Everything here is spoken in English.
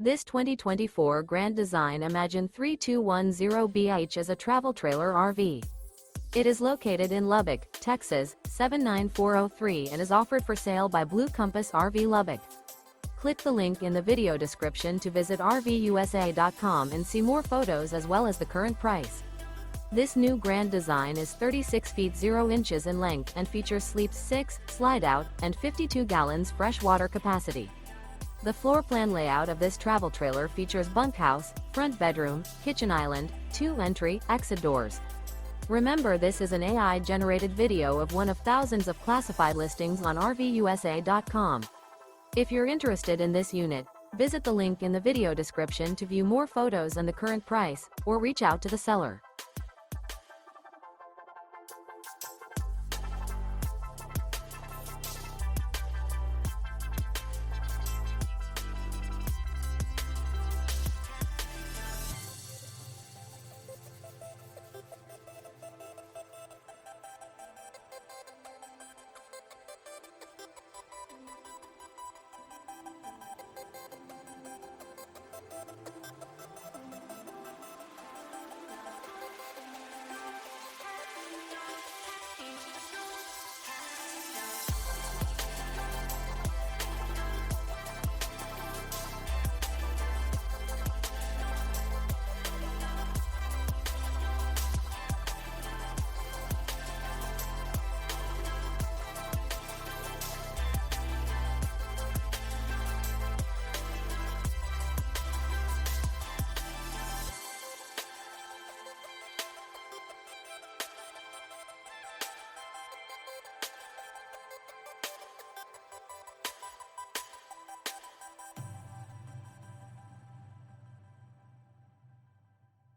This 2024 Grand Design Imagine 3210BH is a travel trailer RV. It is located in Lubbock, Texas, 79403 and is offered for sale by Blue Compass RV Lubbock. Click the link in the video description to visit RVUSA.com and see more photos as well as the current price. This new Grand Design is 36 feet 0 inches in length and features sleeps 6, slide-out, and 52 gallons fresh water capacity. The floor plan layout of this travel trailer features bunkhouse, front bedroom, kitchen island, 2 entry, exit doors. Remember, this is an AI-generated video of one of thousands of classified listings on RVUSA.com. If you're interested in this unit, visit the link in the video description to view more photos and the current price, or reach out to the seller.